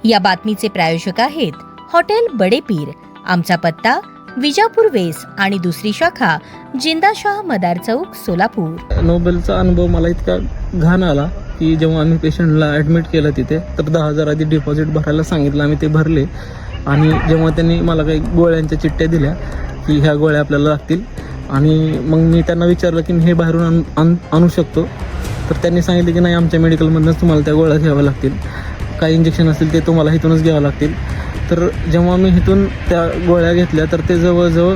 या बातमीचे प्रायोजक आहेत हॉटेल बडे पीर। आमचा पत्ता विजापूर वेस आणि दुसरी शाखा जिंदाशाह मदार चौक सोलापूर। नोबेलचा अनुभव मला इतका घाण आला की जेव्हा आम्ही पेशंटला ॲडमिट केलं तिथे तर 10,000 आधी डिपॉझिट भरायला सांगितलं, आम्ही ते भरले। आणि जेव्हा त्यांनी मला काही गोळ्यांच्या चिठ्ठ्या दिल्या की ह्या गोळ्या आपल्याला लागतील आणि मग मी त्यांना विचारलं की मी हे बाहेरून आणू शकतो, तर त्यांनी सांगितलं की नाही, आमच्या मेडिकलमधूनच तुम्हाला त्या गोळ्या घ्याव्या लागतील, काही इंजेक्शन असतील ते तुम्हाला इथूनच घ्यावं लागतील। तर जेव्हा मी इथून त्या गोळ्या घेतल्या तर ते जवळजवळ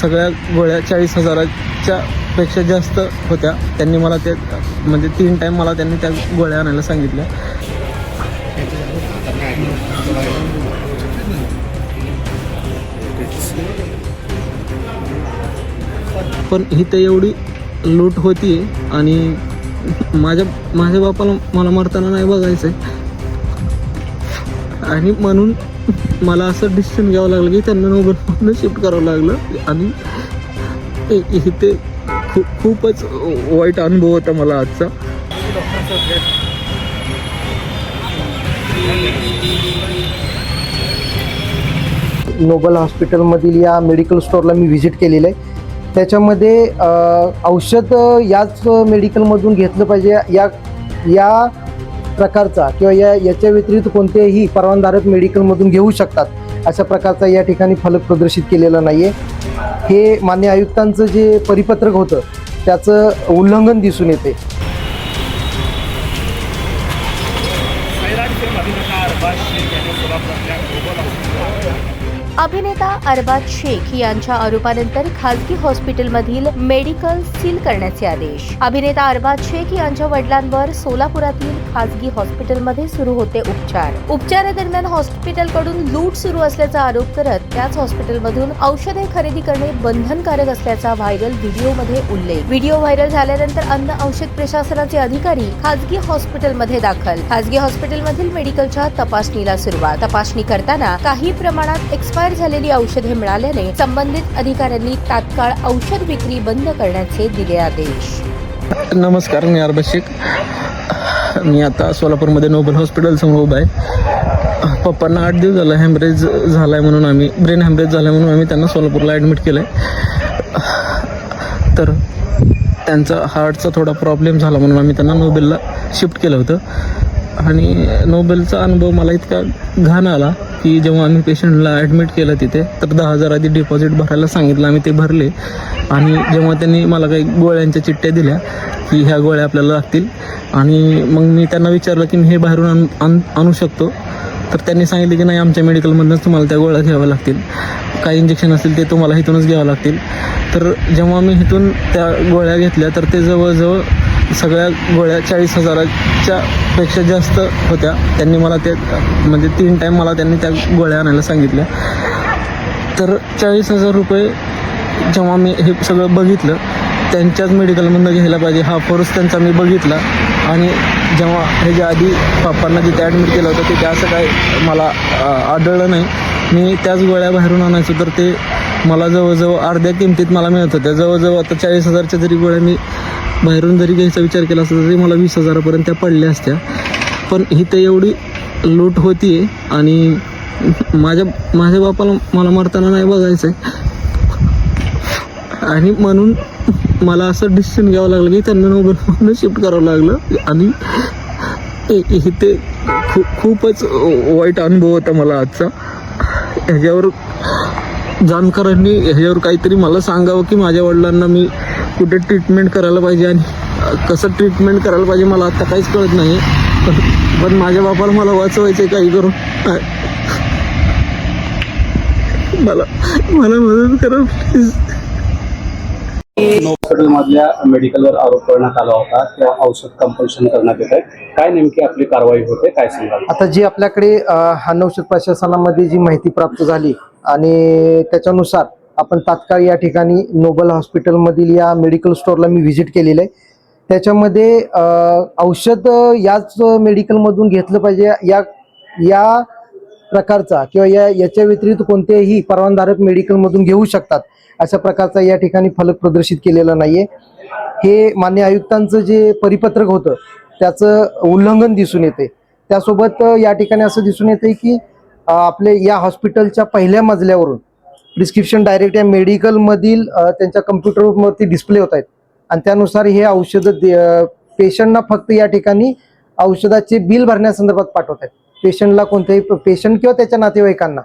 सगळ्या गोळ्या 40,000च्या पेक्षा जास्त होत्या। त्यांनी मला ते म्हणजे 3 टाईम मला त्यांनी त्या गोळ्या आणायला सांगितल्या। पण इथं एवढी लूट होती आणि माझ्या बापाला मला मरताना नाही बघायचं आहे, आणि म्हणून मला असं डिसिजन घ्यावं लागलं की त्यांना नोबेलमधून शिफ्ट करावं लागलं। आणि इथे खूपच वाईट अनुभव होता मला आजचा। नोबल हॉस्पिटलमधील या मेडिकल स्टोअरला मी व्हिजिट केलेलं आहे। त्याच्यामध्ये औषध याच मेडिकलमधून घेतलं पाहिजे या प्रकारचा किंवा याच्या व्यतिरिक्त कोणत्याही परवानाधारक मेडिकलमधून घेऊ शकतात अशा प्रकारचा या ठिकाणी फलक प्रदर्शित केलेला नाही आहे। हे मान्य आयुक्तांचं जे परिपत्रक होतं त्याचं उल्लंघन दिसून येते। अभिनेता अरबाज शेख यांच्या आरोपानंतर खासगी हॉस्पिटलमधील मेडिकल सील करण्याचे आदेश। अभिनेता अरबाज शेख यांच्या वडिलांवर सोलापुरातील खासगी हॉस्पिटलमध्ये सुरू होते उपचारादरम्यान हॉस्पिटलकडून लूट सुरू असल्याचा आरोप करत त्याच हॉस्पिटलमधून औषधे खरेदी करणे बंधनकारक असल्याचा व्हायरल व्हिडिओमध्ये उल्लेख। व्हिडिओ व्हायरल झाल्यानंतर अन्न औषध प्रशासनाचे अधिकारी खासगी हॉस्पिटलमध्ये दाखल। खासगी हॉस्पिटलमधील मेडिकलच्या तपासणीला सुरुवात। तपासणी करताना काही प्रमाणात एक्सपायर झालेली औषधे मिळाल्याने संबंधित अधिकाऱ्यांनी तात्काळ औषध विक्री बंद करण्याचे दिले आदेश। नमस्कार, मी अरबाज शेख। मी आता सोलापूरमध्ये नोबल हॉस्पिटल समोर उभा आहे। पप्पांना 8 दिवस झाला हॅमरेज झालाय म्हणून ब्रेन हॅमरेज झालाय म्हणून आम्ही त्यांना सोलापूरला ॲडमिट केलंय। तर त्यांचा हार्टचा थोडा प्रॉब्लेम झाला म्हणून आम्ही त्यांना नोबेलला शिफ्ट केलं होतं। आणि नोबेलचा अनुभव मला इतका घाण आला की जेव्हा आम्ही पेशंटला ॲडमिट केलं तिथे तर 10,000 आधी डिपॉझिट भरायला सांगितलं, आम्ही ते भरले। आणि जेव्हा त्यांनी मला काही गोळ्यांच्या चिठ्ठ्या दिल्या की ह्या गोळ्या आपल्याला लागतील आणि मग मी त्यांना विचारलं की मी हे बाहेरून आणू शकतो, तर त्यांनी सांगितलं की नाही, आमच्या मेडिकलमधूनच तुम्हाला त्या गोळ्या घ्याव्या लागतील, काही इंजेक्शन असतील ते तुम्हाला इथूनच घ्यावं लागतील। तर जेव्हा मी इथून त्या गोळ्या घेतल्या तर ते जवळजवळ सगळ्या गोळ्या 40,000च्या पेक्षा जास्त होत्या। त्यांनी मला ते म्हणजे 3 टाईम मला त्यांनी त्या गोळ्या आणायला सांगितल्या। तर 40,000 रुपये जेव्हा मी हे सगळं बघितलं, त्यांच्याच मेडिकलमधून घ्यायला पाहिजे हा फोर्स त्यांचा मी बघितला। आणि जेव्हा ह्याच्या आधी पप्पांना जिथे ॲडमिट केलं होतं तिथे असं काय मला आढळलं नाही। मी त्याच गोळ्या बाहेरून आणायचो तर ते मला जवळजवळ अर्ध्या किमतीत मला मिळत होत्या। जवळजवळ आता 40,000च्या जरी गोळ्या मी बाहेरून जरी घ्यायचा विचार केला असता तरी मला 20,000पर्यंत त्या पडल्या असत्या। पण इथं एवढी लूट होती आहे आणि माझ्या बापाला मला मरताना नाही बघायचं आहे, आणि म्हणून मला असं डिसिजन घ्यावं लागलं की त्यांना नोबेलमधून शिफ्ट करावं लागलं। आणि इथे खूपच वाईट अनुभव होता मला आजचा। ह्याच्यावर जाणकारांनी ह्याच्यावर काहीतरी मला सांगावं की माझ्या वडिलांना मी कुठे ट्रीटमेंट करायला पाहिजे आणि कसं ट्रीटमेंट करायला पाहिजे मला आता काहीच कळत नाही। पण माझ्या बापाला मला वाचवायचं आहे काही करून, मला मदत करा प्लीज। हॉस्पिटलमधल्या मेडिकलवर आरोप करण्यात आला होता किंवा औषध कंपल्शन करण्यात येत आहे, काय नेमकी आपली कारवाई होते, काय सांगाल? आता जी आपल्याकडे अन्न औषध प्रशासनामध्ये जी माहिती प्राप्त झाली आणि त्याच्यानुसार आपण तात्काळ या ठिकाणी नोबल हॉस्पिटलमधील या मेडिकल स्टोअरला मी व्हिजिट केलेलं आहे। त्याच्यामध्ये औषध याच मेडिकलमधून घेतलं पाहिजे या प्रकारचा किंवा याच्या व्यतिरिक्त कोणत्याही परवानाधारक मेडिकलमधून घेऊ शकतात अशा प्रकारचा या ठिकाणी फलक प्रदर्शित केलेला नाही आहे। हे मान्य आयुक्तांचं जे परिपत्रक होतं त्याचं उल्लंघन दिसून येते। त्यासोबत या ठिकाणी असं दिसून येते की आपले या हॉस्पिटलच्या पहिल्या मजल्यावरून प्रिस्क्रिप्शन डायरेक्ट या मेडिकलमधील त्यांच्या कम्प्युटरवरती डिस्प्ले होत आहेत आणि त्यानुसार हे औषधं पेशंटना फक्त या ठिकाणी औषधाचे बिल भरण्यासंदर्भात पाठवत आहेत. पेशंटला कोणत्याही पेशंट किंवा त्याच्या नातेवाईकांना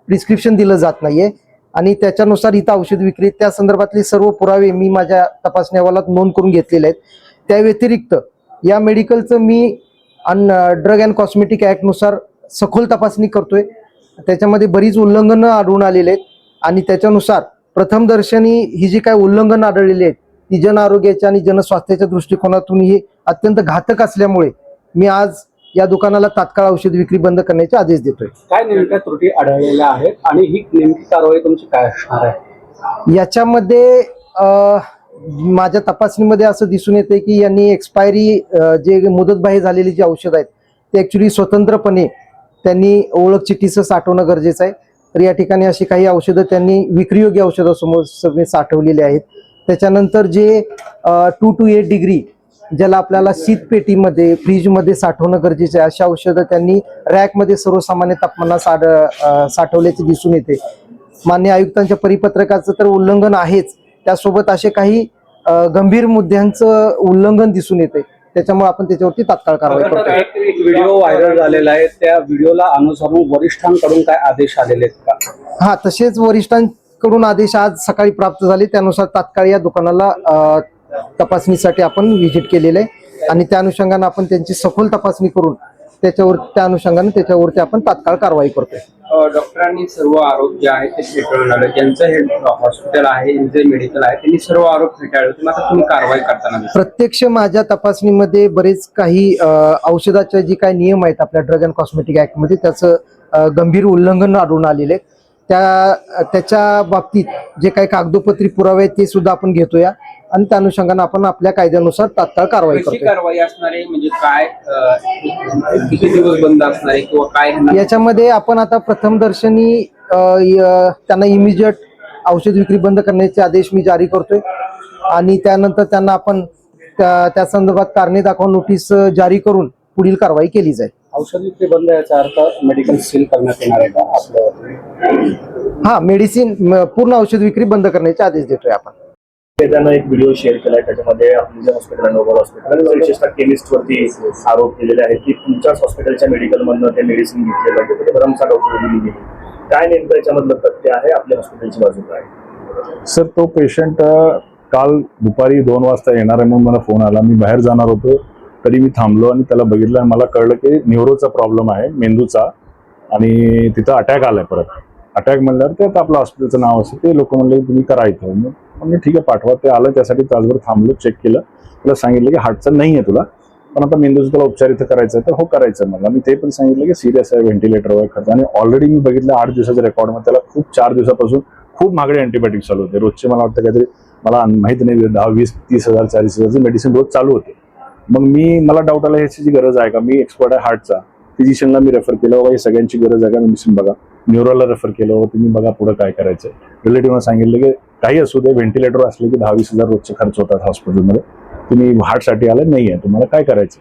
प्रिस्क्रिप्शन दिलं जात नाहीये आणि त्याच्यानुसार इथं औषध विक्री त्या संदर्भातले सर्व पुरावे मी माझ्या तपासणी अहवालात नोंद करून घेतलेले आहेत. त्या व्यतिरिक्त या मेडिकलचं मी ड्रग अँड कॉस्मेटिक ॲक्टनुसार सखोल तपासणी करतोय. त्याच्यामध्ये बरीच उल्लंघनं आढळून आलेली आहेत आणि त्याच्यानुसार प्रथमदर्शनी ही जी काय उल्लंघन आढळलेली आहेत ती जन आरोग्याच्या आणि जनस्वास्थ्याच्या दृष्टिकोनातून ही अत्यंत घातक असल्यामुळे मी आज या दुकानाला तात्काळ औषध विक्री बंद करण्याचे आदेश देतोय. काय नेमक्या त्रुटी आढळलेल्या आहेत आणि ही नेमकी कारवाई तुमची काय असणार आहे? याच्यामध्ये माझ्या तपासणीमध्ये असं दिसून येते की यांनी एक्सपायरी जे मुदतबाह्य झालेली जी औषधं आहेत ते ॲक्च्युली स्वतंत्रपणे त्यांनी ओळख चिठ्ठीसह साठवणं गरजेचं आहे. तर या ठिकाणी अशी काही औषधं त्यांनी विक्रीयोग्य औषधासमोर सगळे साठवलेली आहेत. त्याच्यानंतर जे 2 to 8 डिग्री ज्याला आपल्याला शीतपेटीमध्ये फ्रीजमध्ये साठवणं गरजेचं आहे अशा औषधं त्यांनी रॅकमध्ये सर्वसामान्य तापमानात साठवल्याचे दिसून येते. मान्य आयुक्तांच्या परिपत्रकाचं तर उल्लंघन आहेच, त्यासोबत असे काही गंभीर मुद्द्यांचं उल्लंघन दिसून येते. त्याच्यामुळे आपण त्याच्यावरती तात्काळ कारवाई करतो. एक व्हिडिओ व्हायरल झालेला आहे, त्या व्हिडिओला अनुसरून वरिष्ठांकडून काय आदेश आलेले आहेत का? हा, तसेच वरिष्ठांकडून आदेश आज सकाळी प्राप्त झाले. त्यानुसार तात्काळ या दुकानाला तपासणीसाठी आपण व्हिजिट केलेलं आहे आणि त्या अनुषंगाने आपण त्यांची सखोल तपासणी करून त्या अनुषंगाने त्याच्यावरती आपण तात्काळ कारवाई करतोय. डॉक्टरांनी सर्व आरोप जे आहेत ते फेटाळून आले. ज्यांचं हे हॉस्पिटल आहे, जे मेडिकल आहे, त्यांनी सर्व आरोप फेटाळले. आता तुम्ही कारवाई करताना प्रत्यक्ष माझ्या तपासणीमध्ये बरेच काही औषधाचे जे काही नियम आहेत आपल्या ड्रग अँड कॉस्मेटिक ऍक्टमध्ये त्याचं गंभीर उल्लंघन आढळून आलेले. त्याच्या बाबतीत जे काही कागदोपत्री पुरावे आहेत ते सुद्धा आपण घेतोया आणि त्या अनुषंगाने आपण आपल्या कायद्यानुसार तात्काळ कारवाई कशी करतो. कारवाई असणार आहे, म्हणजे काय किती दिवस बंद असणार आहे किंवा काय? याच्यामध्ये आपण आता प्रथमदर्शनी त्यांना इमिजिएट औषध विक्री बंद करण्याचे आदेश मी जारी करतोय आणि त्यानंतर त्यांना आपण त्या संदर्भात कारणे दाखवा नोटीस जारी करून पुढील कारवाई केली जाईल. औषध विक्री बंद याचा अर्थ मेडिकल सील करण्यात येणार आहे का आपल्यावर? हा, मेडिसिन पूर्ण औषध विक्री बंद करण्याचे आदेश देतोय आपण. त्यानं एक व्हिडिओ शेअर केलाय, त्याच्यामध्ये आपलं जे हॉस्पिटल आहे नोबल हॉस्पिटल विशेषतः केमिस्ट वरती आरोप केलेले आहेत की तुमच्याच हॉस्पिटलच्या मेडिकलमधनं ते मेडिसिन घेतले पाहिजे, ते भरमसाठ औषधं दिली गेली. काय नेमकं याच्यामधलं तथ्य आहे, आपल्या हॉस्पिटलची बाजू काय? सर, तो पेशंट काल दुपारी 2 वाजता येणार आहे म्हणून मला फोन आला. मी बाहेर जाणार होतो तरी मी थांबलो आणि त्याला बघितलं आणि मला कळलं की न्यूरोचा प्रॉब्लेम आहे, मेंदूचा, आणि तिथं अटॅक आलाय. परत अटॅक म्हणल्यावर ते आता आपलं हॉस्पिटलचं नाव असतं, ते लोक म्हणले तुम्ही करा इथं. म्हणजे ठीक आहे पाठवा. ते आलं, त्यासाठी तासभर थांबलो, चेक केलं, तुला सांगितलं की हार्टचं नाही आहे तुला, पण आता मेंदूचं तुला उपचार इथं करायचं आहे तर हो करायचं. मला मी ते पण सांगितलं की सिरियस आहे, व्हेंटिलेटरवर खर्च. आणि ऑलरेडी मी बघितलं 8 दिवसाच्या रेकॉर्डमध्ये त्याला खूप 4 दिवसापासून खूप महागडे अँटीबायोटिक चालू होते. रोजचे मला वाटतं काहीतरी, मला माहिती नाही, 10, 20, 30,000, 40,000चे मेडिसिन रोज चालू होते. मग मला डाऊट आला ह्याची गरज आहे का? मी एक्सपर्ट आहे हार्टचा, फिजिशियनला मी रेफर केलं, बाबा ही सगळ्यांची गरज आहे का मेडिसिन बघा. न्यूरोला रेफर केलं, तुम्ही बघा पुढं काय करायचं. रिलेटिव्हला सांगितलं की काही असू दे, व्हेंटिलेटर असले की 10-20 हजार रोजचे खर्च होतात हॉस्पिटलमध्ये, तुम्ही हार्टसाठी आले नाही आहे, तुम्हाला काय करायचं?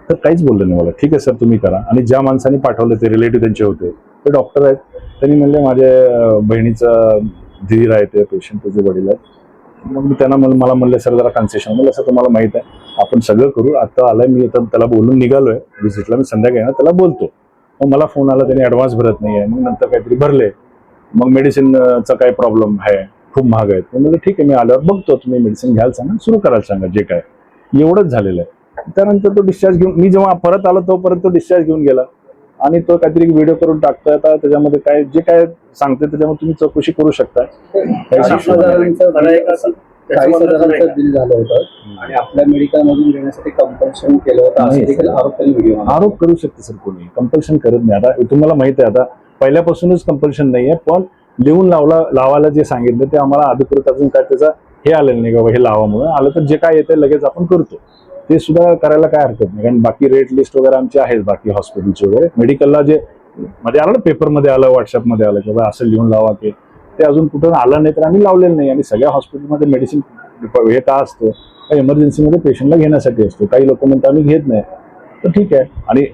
तर काहीच बोललं नाही मला. ठीक आहे सर तुम्ही करा. आणि ज्या माणसांनी पाठवलं ते रिलेटिव्ह त्यांचे होते, ते डॉक्टर आहेत, त्यांनी म्हणले माझ्या बहिणीचा धीर आहे, ते पेशंट त्याचे वडील आहेत. मग मी त्यांना मला म्हणले सर जरा कन्सेशन. म्हणलं सर तुम्हाला माहित आहे आपण सगळं करू, आता आलाय मी, आता त्याला बोलून निघालोय व्हिजिटला, मी संध्याकाळी ना त्याला बोलतो. मग मला फोन आला, त्यांनी ॲडव्हान्स भरत नाही आहे, मग नंतर काहीतरी भरले. मग मेडिसिनचा काय प्रॉब्लेम आहे, खूप महाग आहेत. म्हणजे ठीक आहे, मी आल्यावर बघतो, तुम्ही मेडिसिन घ्यायला सांगा, सुरू करायला सांगा, जे काय. एवढंच झालेलं आहे. त्यानंतर तो डिस्चार्ज घेऊन, मी जेव्हा परत आलो तोपर्यंत तो डिस्चार्ज घेऊन गेला आणि तो काहीतरी व्हिडिओ करून टाकतोय. आता त्याच्यामध्ये काय जे काय सांगते त्याच्यामध्ये तुम्ही चौकशी करू शकता. 40,000चं बिल झालं होतं आणि आपल्या मेडिकल मधून घेण्यासाठी कंपल्शन केलं होतं, असे देखील आरोप करू शकते सर. कोणी कंपल्शन करत नाही. आता तुम्हाला माहित आहे, आता पहिल्यापासूनच कंपल्शन नाही आहे, पण लिहून लावायला जे सांगितलं ते आम्हाला अधिकृत अजून काय त्याचा हे आलेलं नाही बाबा हे लावा म्हणून. आलं तर जे काय येतं लगेच आपण करतो, ते सुद्धा करायला काय हरकत नाही. कारण बाकी रेट लिस्ट वगैरे आमची आहेत, बाकी हॉस्पिटलचे वगैरे. मेडिकलला जे मध्ये आलं ना, पेपरमध्ये आलं, व्हॉट्सअपमध्ये आलं की बाबा असं लिहून लावा, की ते अजून कुठून आलं नाही तर आम्ही लावलेलं नाही. आणि सगळ्या हॉस्पिटलमध्ये मेडिसिन हे का असतं, इमर्जन्सीमध्ये पेशंटला घेण्यासाठी असतो. काही लोक म्हणतात आम्ही घेत नाही, तर ठीक आहे. आणि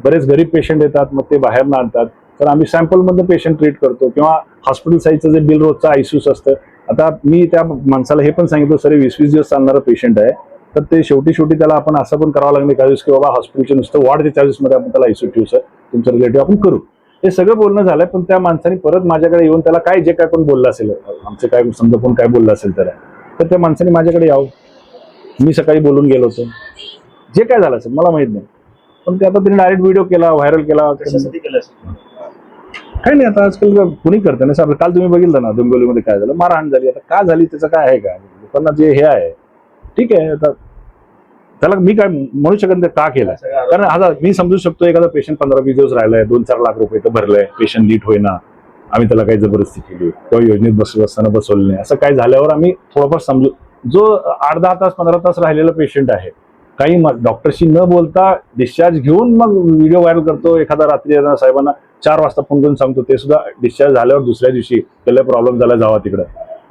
बरेच गरीब पेशंट येतात, मग ते बाहेरनं आणतात, तर आम्ही सॅम्पलमधनं पेशंट ट्रीट करतो. किंवा हॉस्पिटल साईजचं जे बिल रोजचं आयसीयूच असतं. आता मी त्या माणसाला हे पण सांगितलं, सर 20-20 दिवस चालणारं पेशंट आहे, तर ते शेवटी त्याला आपण असं पण करावं लागलं एका दिवस की बाबा हॉस्पिटलचे नुसतं वॉर्डच्या चार्जेसमध्ये आपण त्याला आयसीयू ठेवू, सर तुमचं रिलेटिव्ह आपण करू. हे सगळं बोलणं झालंय. पण त्या माणसाने परत माझ्याकडे येऊन त्याला काय जे काय पण बोललं असेल, आमचे काय समजा कोण काय बोललं असेल तर त्या माणसाने माझ्याकडे यावं. मी सकाळी बोलून गेलो होतो, जे काय झालं असेल मला माहित नाही, पण ते आता त्यांनी डायरेक्ट व्हिडिओ केला, व्हायरल केला. कशासाठी केलं असेल? काही नाही, आता आजकाल कुणी करतं ना सर. काल तुम्ही बघितलं ना डोंबिवलीमध्ये काय झालं, मारहाण झाली. आता का झाली त्याचं काय आहे का, लोकांना जे हे आहे ठीक आहे. आता त्याला मी काय म्हणू शकत नाही का केलं, कारण आता मी समजू शकतो एखादा पेशंट 15-20 दिवस राहिलाय, 2-4 लाख रुपये तर भरलंय, पेशंट नीट होईना, आम्ही त्याला काही जबरदस्ती केली किंवा योजनेत बसताना बसवलं नाही, असं काय झाल्यावर आम्ही थोडंफार समजू. जो 8-10 तास 15 तास राहिलेला पेशंट आहे, काही डॉक्टरशी न बोलता डिस्चार्ज घेऊन मग व्हिडिओ व्हायरल करतो. एखादा रात्री साहेबांना 4 वाजता फोन करून सांगतो, ते सुद्धा डिस्चार्ज झाल्यावर दुसऱ्या दिवशी त्याला प्रॉब्लेम झाला, जावा तिकडे.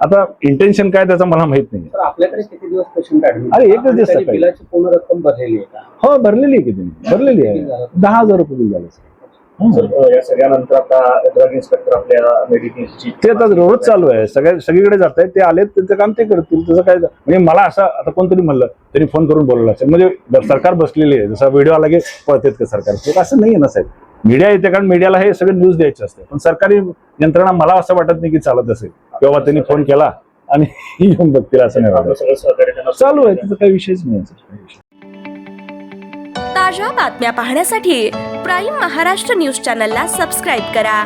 आता इंटेन्शन काय त्याचं मला माहित नाही. तर आपल्याकडे किती दिवस पेशंट ऍडमिट? अरे एकच दिवस सकाळी. बिलाची पूर्ण रक्कम भरलेली आहे का? हो भरलेली आहे, किती भरलेली आहे, 10,000 रुपये बिल झालं. या सगळ्यानंतर आता ड्रग इन्स्पेक्टर आपल्या मेडिकेलची ते आता रोज चालू आहे, सगळीकडे जात आहे. ते आलेत, त्यांचं काम ते करतील. तसं काय म्हणजे मला असं आता कोणतरी म्हणलं तरी फोन करून बोलवलं असेल, म्हणजे सरकार बसलेली आहे, जसा व्हिडिओ आला की पळतेत का सरकार, असं नाही आहे ना साहेब. मीडिया येते, कारण मीडियाला हे सगळं न्यूज द्यायचे असते, पण सरकारी यंत्रणा मला असं वाटत नाही की चालत असेल किंवा त्यांनी फोन केला आणि येऊन बघतील, असं नाही वाटत. सगळं सहकार्य त्यांना चालू आहे, त्याचा काही विषयच नाही. ताज्या बातम्या पाहण्यासाठी प्राईम महाराष्ट्र न्यूज चॅनलला सबस्क्राईब करा.